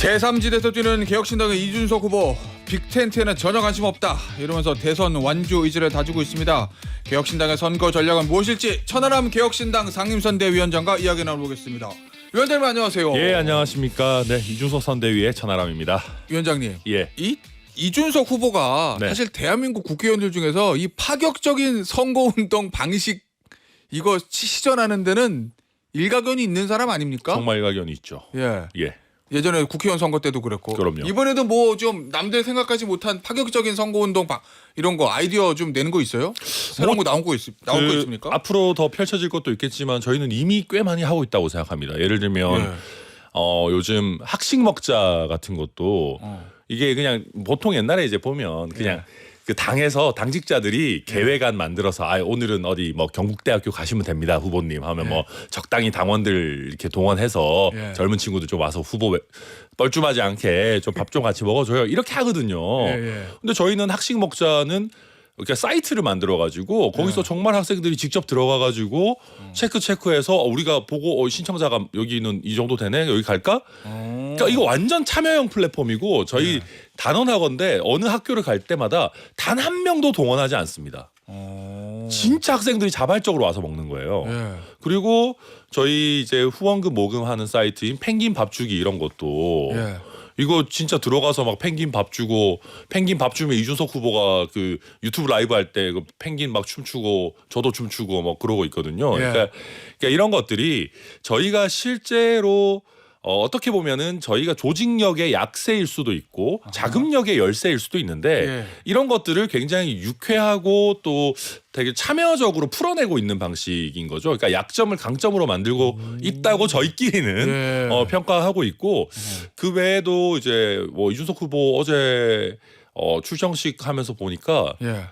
제3지대에서 뛰는 개혁신당의 이준석 후보, 빅텐트에는 전혀 관심 없다 이러면서 대선 완주 의지를 다지고 있습니다. 개혁신당의 선거 전략은 무엇일지 천하람 개혁신당 상임선대위원장과 이야기 나눠보겠습니다. 위원장님 안녕하세요. 예, 안녕하십니까. 네, 이준석 선대위의 천하람입니다. 위원장님, 예. 이준석 후보가 네. 사실 대한민국 국회의원들 중에서 이 파격적인 선거운동 방식 이거 시전하는 데는 일가견이 있는 사람 아닙니까? 정말 일가견이 있죠. 예. 예. 예전에 국회의원 선거 때도 그랬고. 그럼요. 이번에도 뭐 좀 남들 생각하지 못한 파격적인 선거운동 이런 거 아이디어 좀 내는 거 있어요? 새로운 거 나올 거 있습니까? 앞으로 더 펼쳐질 것도 있겠지만 저희는 이미 꽤 많이 하고 있다고 생각합니다. 예를 들면 예. 요즘 학식 먹자 같은 것도 이게 그냥 보통 옛날에 이제 보면 그냥 예. 그 당에서 당직자들이 계획안 만들어서 오늘은 어디 뭐 경북대학교 가시면 됩니다 후보님 하면 뭐 적당히 당원들 이렇게 동원해서 예. 젊은 친구들 좀 와서 후보 뻘쭘하지 않게 좀 밥 좀 같이 먹어줘요 이렇게 하거든요. 예. 근데 저희는 학식 먹자는 이렇게 사이트를 만들어 가지고 거기서 정말 학생들이 직접 들어가 가지고 체크해서 우리가 보고 신청자가 여기는 이 정도 되네 여기 갈까? 그러니까 이거 완전 참여형 플랫폼이고 저희 단언하건대 어느 학교를 갈 때마다 단 한 명도 동원하지 않습니다. 진짜 학생들이 자발적으로 와서 먹는 거예요. 예. 그리고 저희 이제 후원금 모금하는 사이트인 펭귄 밥 주기 이런 것도 예. 이거 진짜 들어가서 막 펭귄 밥 주고 펭귄 밥 주면 이준석 후보가 그 유튜브 라이브 할 때 그 펭귄 막 춤추고 저도 춤추고 막 그러고 있거든요. 예. 그러니까 이런 것들이 저희가 실제로 어떻게 보면은 저희가 조직력의 약세일 수도 있고 자금력의 열세일 수도 있는데 예. 이런 것들을 굉장히 유쾌하고 또 되게 참여적으로 풀어내고 있는 방식인 거죠. 그러니까 약점을 강점으로 만들고 있다고 저희끼리는 예. 평가하고 있고 그 외에도 이제 뭐 이준석 후보 어제 출정식 하면서 보니까 예.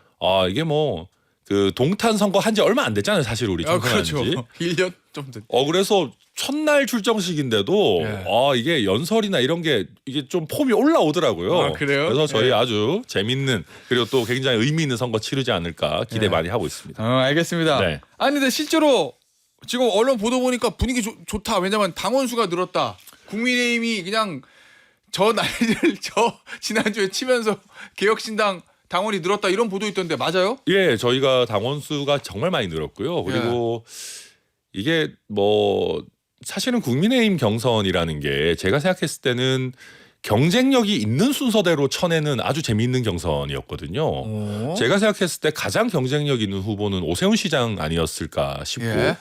이게 뭐 그 동탄 선거 한 지 얼마 안 됐잖아요. 사실 우리 정선한 지. 그렇죠. 1년 좀 됐. 그래서 첫날 출정식인데도 예. 이게 연설이나 이런 게 이게 좀 폼이 올라오더라고요. 아, 그래요? 그래서 저희 예. 아주 재밌는 그리고 또 굉장히 의미 있는 선거 치르지 않을까 기대 예. 많이 하고 있습니다. 알겠습니다. 네. 아니 근데 실제로 지금 언론 보도 보니까 분위기 좋다. 왜냐면 당원 수가 늘었다. 국민의힘이 그냥 저 난리를 지난주에 치면서 개혁신당 당원이 늘었다 이런 보도 있던데 맞아요? 예, 저희가 당원 수가 정말 많이 늘었고요. 그리고 이게 뭐 사실은 국민의힘 경선이라는 게 제가 생각했을 때는 경쟁력이 있는 순서대로 쳐내는 아주 재미있는 경선이었거든요. 제가 생각했을 때 가장 경쟁력 있는 후보는 오세훈 시장 아니었을까 싶고 예.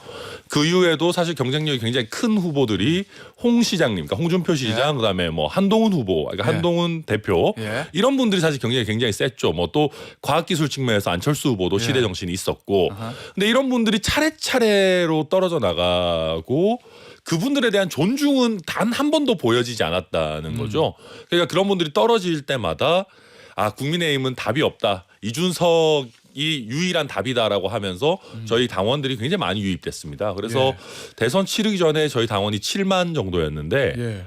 그 이후에도 사실 경쟁력이 굉장히 큰 후보들이 홍 시장님, 그러니까 홍준표 시장, 그다음에 뭐 한동훈 후보, 그러니까 한동훈 대표 이런 분들이 사실 경쟁이 굉장히 셌죠. 뭐 또 과학기술 측면에서 안철수 후보도 시대 정신이 있었고, 근데 이런 분들이 차례차례로 떨어져 나가고. 그분들에 대한 존중은 단 한 번도 보여지지 않았다는 거죠. 그러니까 그런 분들이 떨어질 때마다 국민의힘은 답이 없다. 이준석이 유일한 답이다라고 하면서 저희 당원들이 굉장히 많이 유입됐습니다. 그래서 대선 치르기 전에 저희 당원이 7만 정도였는데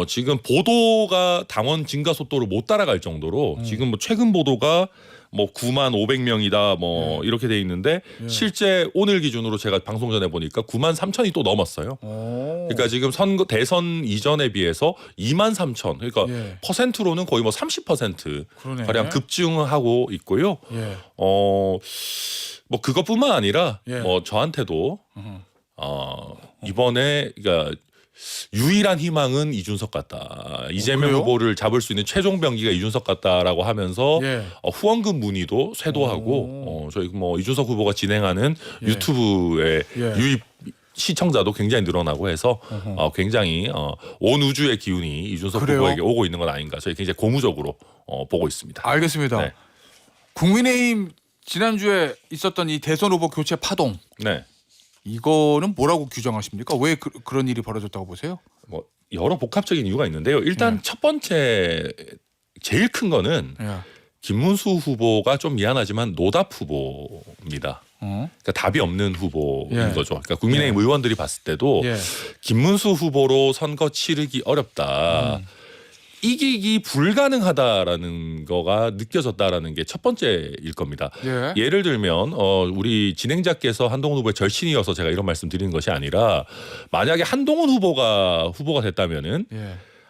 지금 보도가 당원 증가 속도를 못 따라갈 정도로 지금 뭐 최근 보도가 뭐 9만 500명이다 뭐 이렇게 돼 있는데 실제 오늘 기준으로 제가 방송 전에 보니까 9만 3천이 또 넘었어요. 그러니까 지금 대선 이전에 비해서 2만 3천 그러니까 퍼센트로는 거의 뭐 30% 그러네. 가량 급증하고 있고요. 뭐 그것뿐만 아니라 뭐 저한테도 이번에 그러니까 유일한 희망은 이준석 같다. 이재명 그래요? 후보를 잡을 수 있는 최종 병기가 이준석 같다라고 하면서 후원금 문의도 쇄도하고 저희 뭐 이준석 후보가 진행하는 유튜브의 유입 시청자도 굉장히 늘어나고 해서 굉장히 온 우주의 기운이 이준석 후보에게 오고 있는 건 아닌가 저희 굉장히 고무적으로 보고 있습니다. 알겠습니다. 네. 국민의힘 지난주에 있었던 이 대선 후보 교체 파동 네. 이거는 뭐라고 규정하십니까? 왜 그런 일이 벌어졌다고 보세요? 뭐 여러 복합적인 이유가 있는데요. 일단 첫 번째 제일 큰 거는 김문수 후보가 좀 미안하지만 노답 후보입니다. 그러니까 답이 없는 후보인 거죠. 그러니까 국민의힘 의원들이 봤을 때도 김문수 후보로 선거 치르기 어렵다. 이기기 불가능하다라는 거가 느껴졌다라는 게 첫 번째일 겁니다. 예를 들면 우리 진행자께서 한동훈 후보의 절친이어서 제가 이런 말씀 드리는 것이 아니라 만약에 한동훈 후보가 됐다면은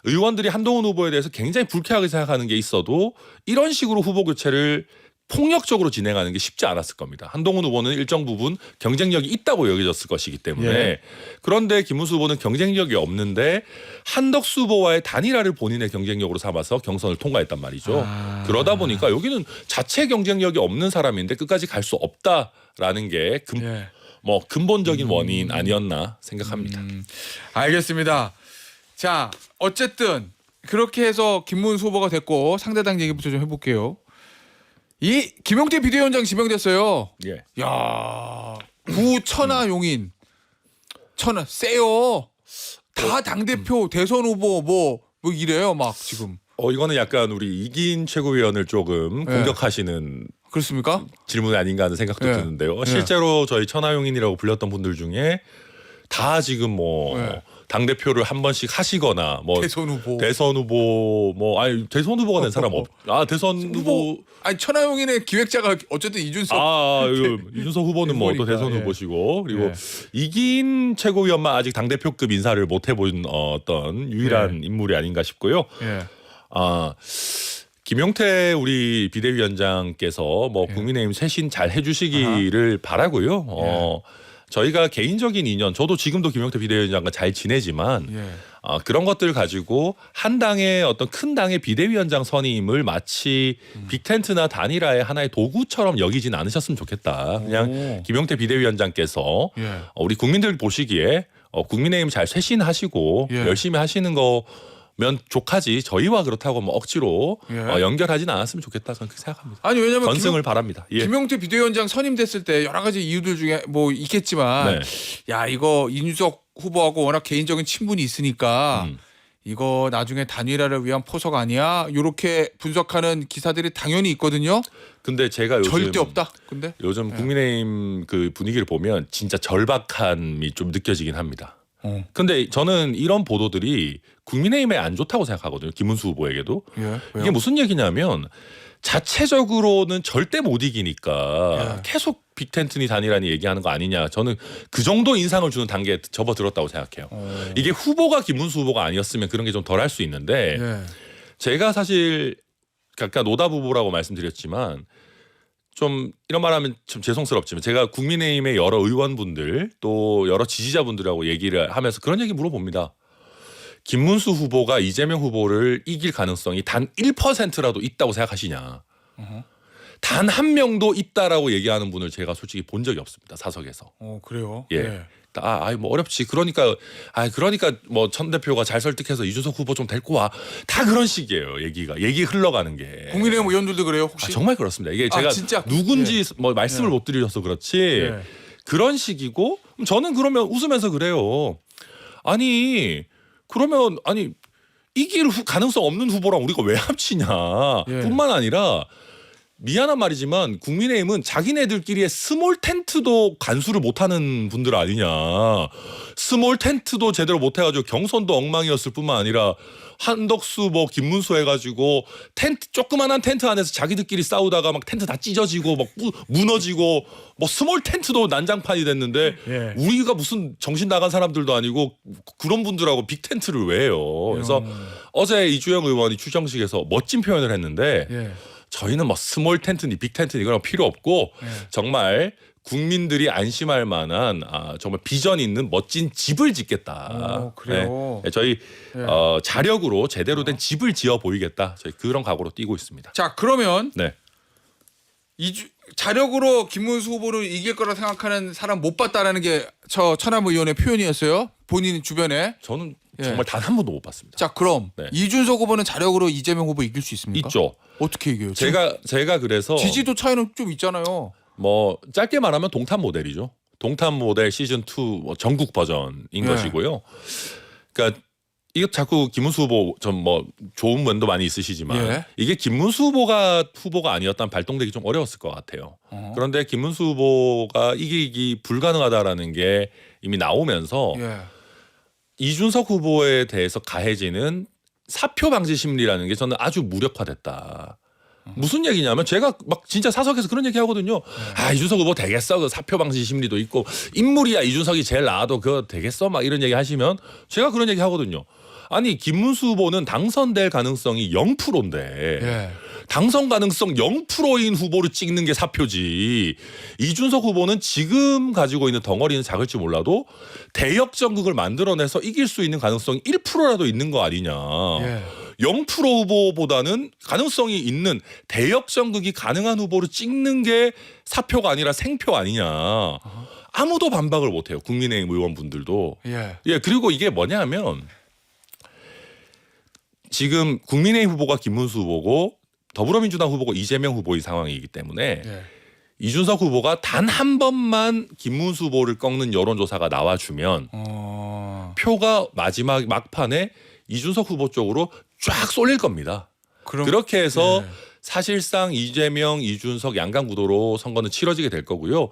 의원들이 한동훈 후보에 대해서 굉장히 불쾌하게 생각하는 게 있어도 이런 식으로 후보 교체를 폭력적으로 진행하는 게 쉽지 않았을 겁니다. 한동훈 후보는 일정 부분 경쟁력이 있다고 여겨졌을 것이기 때문에 예. 그런데 김문수 후보는 경쟁력이 없는데 한덕수 후보와의 단일화를 본인의 경쟁력으로 삼아서 경선을 통과했단 말이죠. 그러다 보니까 여기는 자체 경쟁력이 없는 사람인데 끝까지 갈 수 없다라는 게 뭐 근본적인 원인 아니었나 생각합니다. 알겠습니다. 자, 어쨌든 그렇게 해서 김문수 후보가 됐고 상대당 얘기부터 좀 해볼게요. 이 김용태 비대위원장 지명됐어요. 예. 야, 구천하 용인, 천하 세요. 다 당 대표, 대선 후보 뭐 이래요, 막 지금. 이거는 약간 우리 이긴 최고위원을 조금 공격하시는 그렇습니까? 질문이 아닌가 하는 생각도 예. 드는데요. 예. 실제로 저희 천하용인이라고 불렸던 분들 중에 다 지금 뭐 예. 당 대표를 한 번씩 하시거나 뭐 대선 후보. 대선 후보 뭐 아니 대선 후보가 된 사람 대선 후보 아니 천하 용인의 기획자가 어쨌든 이준석. 이준석 후보는 뭐 또 후보니까, 대선 예. 후보시고 그리고 예. 이긴 최고위원만 아직 당 대표급 인사를 못 해본 어떤 유일한 인물이 아닌가 싶고요. 예. 김용태 우리 비대위원장께서 뭐 국민의힘 쇄신 잘 해주시기를 바라고요. 저희가 개인적인 인연, 저도 지금도 김용태 비대위원장과 잘 지내지만 그런 것들 가지고 한 당의 어떤 큰 당의 비대위원장 선임을 마치 빅텐트나 단일화의 하나의 도구처럼 여기진 않으셨으면 좋겠다. 그냥 김용태 비대위원장께서 우리 국민들 보시기에 국민의힘 잘 쇄신하시고 열심히 하시는 거면 족하지 저희와 그렇다고 뭐 억지로 연결하진 않았으면 좋겠다 저는 그렇게 생각합니다. 아니 왜냐면 건승을 바랍니다. 예. 김용태 비대위원장 선임됐을 때 여러 가지 이유들 중에 뭐 있겠지만 야 이거 이준석 후보하고 워낙 개인적인 친분이 있으니까 이거 나중에 단일화를 위한 포석 아니야? 이렇게 분석하는 기사들이 당연히 있거든요. 근데 제가 요즘 절대 없다. 근데 요즘 국민의힘 그 분위기를 보면 진짜 절박함이 좀 느껴지긴 합니다. 근데 저는 이런 보도들이 국민의힘에 안 좋다고 생각하거든요. 김문수 후보에게도. 이게 무슨 얘기냐면 자체적으로는 절대 못 이기니까 계속 빅텐트니 단일화니 얘기하는 거 아니냐. 저는 그 정도 인상을 주는 단계에 접어들었다고 생각해요. 이게 후보가 김문수 후보가 아니었으면 그런 게 좀 덜 할 수 있는데 제가 사실 아까 노답 후보라고 말씀드렸지만 좀 이런 말하면 좀 죄송스럽지만 제가 국민의힘의 여러 의원분들 또 여러 지지자분들하고 얘기를 하면서 그런 얘기 물어봅니다. 김문수 후보가 이재명 후보를 이길 가능성이 단 1%라도 있다고 생각하시냐. 단 한 명도 있다라고 얘기하는 분을 제가 솔직히 본 적이 없습니다. 사석에서. 그래요? 예. 뭐 어렵지. 그러니까 뭐 천 대표가 잘 설득해서 이준석 후보 좀 데리고 와. 다 그런 식이에요. 얘기 흘러가는 게. 국민의힘 의원들도 그래요, 혹시? 정말 그렇습니다. 이게 제가 진짜? 누군지 뭐 말씀을 못 드려서 그렇지. 그런 식이고 저는 그러면 웃으면서 그래요. 그러면 이길 가능성 없는 후보랑 우리가 왜 합치냐. 뿐만 아니라 미안한 말이지만 국민의힘은 자기네들끼리의 스몰 텐트도 간수를 못하는 분들 아니냐. 스몰 텐트도 제대로 못해가지고 경선도 엉망이었을 뿐만 아니라 한덕수 뭐 김문수 해가지고 조그만한 텐트 안에서 자기들끼리 싸우다가 막 텐트 다 찢어지고 막 무너지고 뭐 스몰 텐트도 난장판이 됐는데 우리가 무슨 정신 나간 사람들도 아니고 그런 분들하고 빅 텐트를 왜 해요. 그래서 어제 이주영 의원이 추정식에서 멋진 표현을 했는데 저희는 뭐 스몰 텐트니 빅 텐트니 그런 거 필요 없고 정말 국민들이 안심할 만한 정말 비전 있는 멋진 집을 짓겠다. 그래요. 저희 자력으로 제대로 된 집을 지어 보이겠다. 저희 그런 각오로 뛰고 있습니다. 자 그러면 자력으로 김문수 후보를 이길 거라 생각하는 사람 못 봤다라는 게 저 천하람 의원의 표현이었어요. 본인 주변에. 저는 정말 단 한 번도 못 봤습니다. 자 그럼 이준석 후보는 자력으로 이재명 후보 이길 수 있습니까? 있죠. 어떻게 이겨요? 제가 그래서 지지도 차이는 좀 있잖아요. 뭐 짧게 말하면 동탄 모델이죠. 동탄 모델 시즌 2 뭐 전국 버전인 것이고요. 그러니까 이게 자꾸 김문수 후보 좀 뭐 좋은 면도 많이 있으시지만 이게 김문수 후보가 아니었다면 발동되기 좀 어려웠을 것 같아요. 그런데 김문수 후보가 이기기 불가능하다라는 게 이미 나오면서 이준석 후보에 대해서 가해지는 사표 방지 심리라는 게 저는 아주 무력화됐다. 무슨 얘기냐면 제가 막 진짜 사석에서 그런 얘기 하거든요. 이준석 후보 되겠어. 그 사표 방지 심리도 있고 인물이야 이준석이 제일 나아도 그거 되겠어. 막 이런 얘기 하시면 제가 그런 얘기 하거든요. 아니 김문수 후보는 당선될 가능성이 0%인데 예. 당선 가능성 0%인 후보를 찍는 게 사표지. 이준석 후보는 지금 가지고 있는 덩어리는 작을지 몰라도 대역 전국을 만들어내서 이길 수 있는 가능성이 1%라도 있는 거 아니냐. 예. 0% 후보보다는 가능성이 있는 대역 전국이 가능한 후보를 찍는 게 사표가 아니라 생표 아니냐. 아무도 반박을 못해요. 국민의힘 의원분들도. 예. 예, 그리고 이게 뭐냐면 지금 국민의힘 후보가 김문수 후보고 더불어민주당 후보가 이재명 후보의 상황이기 때문에 예. 이준석 후보가 단 한 번만 김문수 후보를 꺾는 여론조사가 나와주면 표가 마지막 막판에 이준석 후보 쪽으로 쫙 쏠릴 겁니다. 그렇게 해서 사실상 이재명, 이준석 양강 구도로 선거는 치러지게 될 거고요.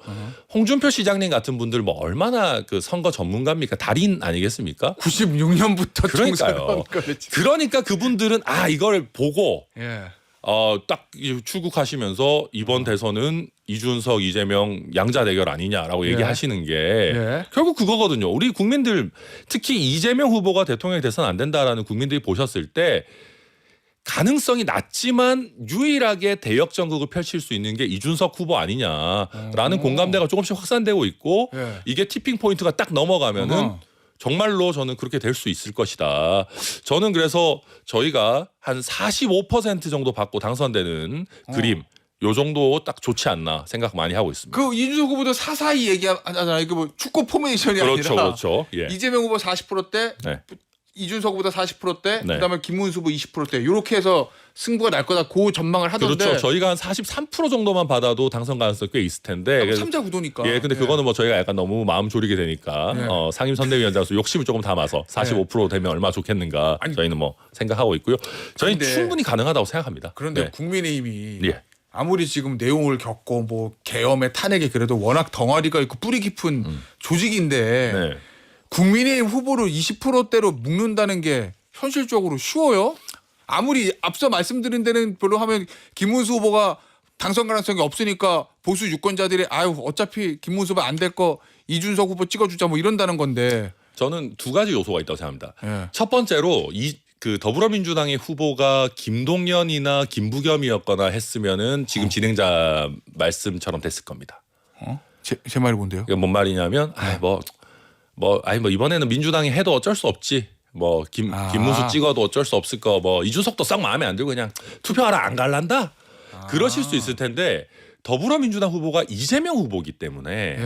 홍준표 시장님 같은 분들 뭐 얼마나 그 선거 전문가입니까? 달인 아니겠습니까? 96년부터 그러니까요. 그러니까 그분들은 이걸 보고 예. 딱 출국하시면서 이번 대선은 이준석, 이재명 양자 대결 아니냐라고 얘기하시는 게 결국 그거거든요. 우리 국민들 특히 이재명 후보가 대통령이 돼서는 안 된다라는 국민들이 보셨을 때 가능성이 낮지만 유일하게 대역 전국을 펼칠 수 있는 게 이준석 후보 아니냐라는 공감대가 조금씩 확산되고 있고 이게 티핑 포인트가 딱 넘어가면은 정말로 저는 그렇게 될 수 있을 것이다. 저는 그래서 저희가 한 45% 정도 받고 당선되는 그림 요 정도 딱 좋지 않나 생각 많이 하고 있습니다. 그 이준석 후보도 사사히 얘기하잖아요. 이거 뭐 축구 포메이션이 그렇죠, 아니라 그렇죠. 예. 이재명 후보 40%대, 네. 이준석 후보다 40%대, 네. 그다음에 김문수 후보 20%대 이렇게 해서 승부가 날 거다. 그 전망을 하던데. 그렇죠. 저희가 한 43% 정도만 받아도 당선 가능성이 꽤 있을 텐데. 3자 구도니까. 예, 근데 그거는 뭐 저희가 약간 너무 마음 졸이게 되니까 상임선대위원장으로서 욕심을 조금 담아서 45% 되면 얼마나 좋겠는가 저희는 뭐 생각하고 있고요. 저희는 충분히 가능하다고 생각합니다. 그런데 국민의힘이 예. 아무리 지금 내용을 겪고 뭐 계엄에 탄핵에 그래도 워낙 덩어리가 있고 뿌리 깊은 조직인데 네. 국민의힘 후보를 20%대로 묶는다는 게 현실적으로 쉬워요? 아무리 앞서 말씀드린 데는 별로 하면 김문수 후보가 당선 가능성이 없으니까 보수 유권자들이 어차피 김문수 후보 안 될 거 이준석 후보 찍어주자 뭐 이런다는 건데. 저는 두 가지 요소가 있다고 생각합니다. 예. 첫 번째로 그 더불어민주당의 후보가 김동연이나 김부겸이었거나 했으면은 지금 진행자 말씀처럼 됐을 겁니다. 제 말이 뭔데요? 이게 뭔 말이냐면 이번에는 민주당이 해도 어쩔 수 없지. 뭐 김문수 찍어도 어쩔 수 없을 거. 뭐 이준석도 싹 마음에 안 들고 그냥 투표하라 안 갈란다. 그러실 수 있을 텐데 더불어민주당 후보가 이재명 후보기 때문에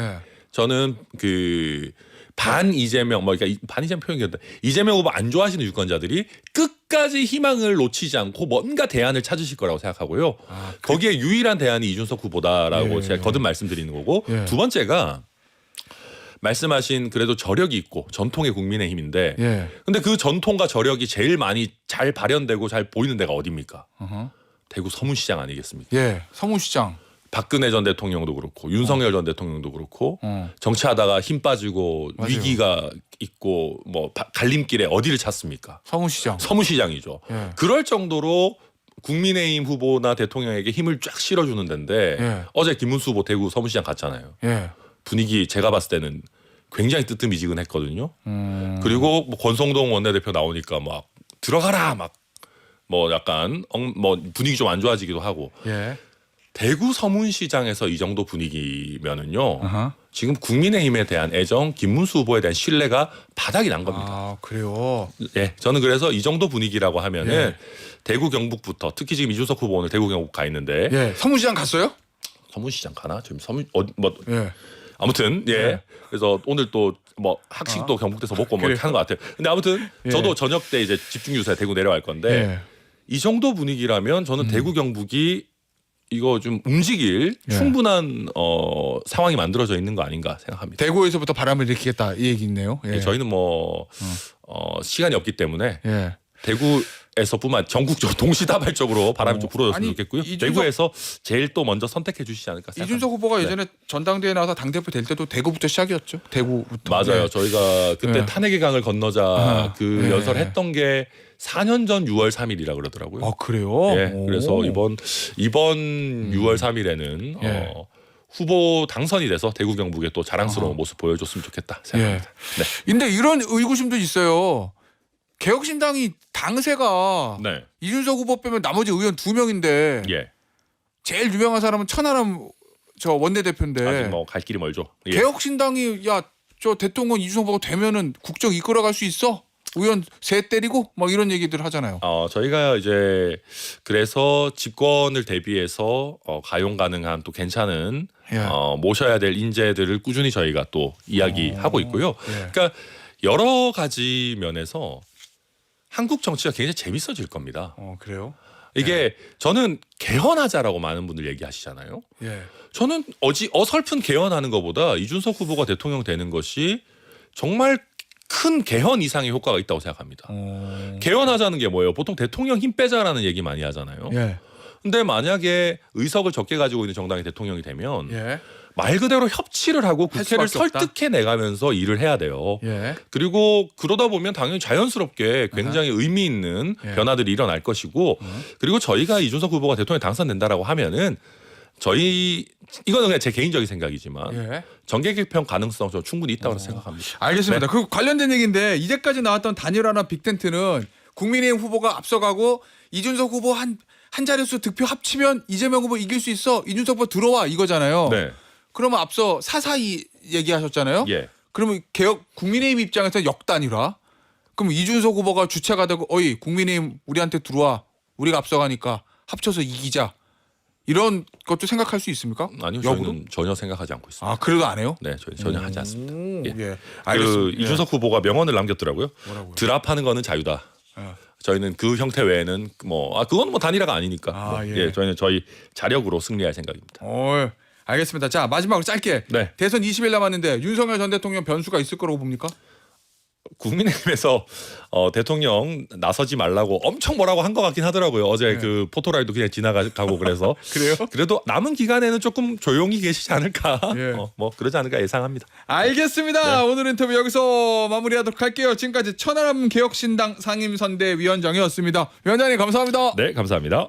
저는 그 반 이재명 그러니까 반 이재명 표현이었다. 이재명 후보 안 좋아하시는 유권자들이 끝까지 희망을 놓치지 않고 뭔가 대안을 찾으실 거라고 생각하고요. 거기에 유일한 대안이 이준석 후보다라고 제가 거듭 말씀드리는 거고 두 번째가 말씀하신 그래도 저력이 있고 전통의 국민의힘인데 근데 그 전통과 저력이 제일 많이 잘 발현되고 잘 보이는 데가 어디입니까? 대구 서문시장 아니겠습니까? 예, 서문시장. 박근혜 전 대통령도 그렇고 윤석열 전 대통령도 그렇고 정치하다가 힘 빠지고 위기가 있고 뭐 갈림길에 어디를 찾습니까? 서문시장이죠. 그럴 정도로 국민의힘 후보나 대통령에게 힘을 쫙 실어주는 데인데 어제 김문수 후보 대구 서문시장 갔잖아요. 분위기 제가 봤을 때는 굉장히 뜨뜻미지근했거든요. 그리고 뭐 권성동 원내대표 나오니까 막 들어가라 막 뭐 약간 뭐 분위기 좀 안 좋아지기도 하고. 대구 서문시장에서 이 정도 분위기면은요. 지금 국민의힘에 대한 애정, 김문수 후보에 대한 신뢰가 바닥이 난 겁니다. 그래요? 예, 저는 그래서 이 정도 분위기라고 하면은 대구 경북부터 특히 지금 이준석 후보 오늘 대구 경북 가 있는데. 서문시장 갔어요? 서문시장 가나? 지금 아무튼 그래서 오늘 또 뭐 학식도 경북대에서 먹고 뭐 하는 것 같아요. 근데 아무튼 저도 저녁 때 이제 집중 유사에 대구 내려갈 건데 이 정도 분위기라면 저는 대구 경북이 이거 좀 움직일 충분한 상황이 만들어져 있는 거 아닌가 생각합니다. 대구에서부터 바람을 일으키겠다 이 얘기 있네요. 저희는 뭐 시간이 없기 때문에 대구에서뿐만 전국적으로 동시다발적으로 바람이 좀 불어줬으면 좋겠고요. 대구에서 제일 또 먼저 선택해 주시지 않을까 생각합니다. 이준석 후보가 예전에 전당대회 나와서 당대표 될 때도 대구부터 시작이었죠. 대구부터. 맞아요. 저희가 그때 탄핵의 강을 건너자 그 연설했던 게 4년 전 6월 3일이라 그러더라고요. 그래요? 그래서 이번 6월 3일에는 후보 당선이 돼서 대구 경북에 또 자랑스러운 모습 보여줬으면 좋겠다 생각합니다. 근데 이런 의구심도 있어요. 개혁신당이 당세가 네. 이준석 후보 빼면 나머지 의원 2명인데 예. 제일 유명한 사람은 천하람 저 원내대표인데 아직 뭐 갈 길이 멀죠. 예. 개혁신당이 야 저 대통령 이준석 후보가 되면은 국정 이끌어갈 수 있어? 의원 세 때리고 막 이런 얘기들 하잖아요. 저희가 이제 그래서 집권을 대비해서 가용 가능한 또 괜찮은 예. 모셔야 될 인재들을 꾸준히 저희가 또 이야기하고 있고요. 예. 그러니까 여러 가지 면에서 한국 정치가 굉장히 재밌어질 겁니다. 그래요? 이게 저는 개헌하자라고 많은 분들 얘기하시잖아요. 예. 저는 어설픈 개헌하는 것보다 이준석 후보가 대통령 되는 것이 정말 큰 개헌 이상의 효과가 있다고 생각합니다. 개헌하자는 게 뭐예요? 보통 대통령 힘 빼자라는 얘기 많이 하잖아요. 예. 근데 만약에 의석을 적게 가지고 있는 정당이 대통령이 되면 예. 말 그대로 협치를 하고 할 국회를 수밖에 없다. 설득해 내가면서 일을 해야 돼요. 예. 그리고 그러다 보면 당연히 자연스럽게 굉장히 의미 있는 예. 변화들이 일어날 것이고 그리고 저희가 이준석 후보가 대통령에 당선된다라고 하면은 이거는 그냥 제 개인적인 생각이지만 예. 정계 개편 가능성 저 충분히 있다고 생각합니다. 알겠습니다. 네. 그 관련된 얘기인데 이제까지 나왔던 단일화나 빅텐트는 국민의힘 후보가 앞서가고 이준석 후보 한 자릿수 득표 합치면 이재명 후보 이길 수 있어. 이준석 후보 들어와 이거잖아요. 네. 그러면 앞서 사사이 얘기하셨잖아요. 예. 그러면 국민의힘 입장에서 역단일화. 그럼 이준석 후보가 주체가 되고 어이 국민의힘 우리한테 들어와. 우리가 앞서가니까 합쳐서 이기자. 이런 것도 생각할 수 있습니까? 아니요, 역으로? 저는 전혀 생각하지 않고 있습니다. 아 그래도 안 해요? 네, 저는 전혀 하지 않습니다. 예. 예. 알겠습니다. 이준석 후보가 명언을 남겼더라고요. 뭐라고요? 드랍하는 거는 자유다. 예. 저희는 그 형태 외에는 그건 뭐 단일화가 아니니까. 예. 저희는 저희 자력으로 승리할 생각입니다. 알겠습니다. 자 마지막으로 짧게 네. 대선 20일 남았는데 윤석열 전 대통령 변수가 있을 거라고 봅니까? 국민의힘에서 대통령 나서지 말라고 엄청 뭐라고 한 것 같긴 하더라고요. 어제 그 포토라이도 그냥 지나가고 그래서. 그래요? 그래도 남은 기간에는 조금 조용히 계시지 않을까. 예. 뭐 그러지 않을까 예상합니다. 알겠습니다. 오늘 인터뷰 여기서 마무리하도록 할게요. 지금까지 천하람 개혁신당 상임선대위원장이었습니다. 위원장님 감사합니다. 네, 감사합니다.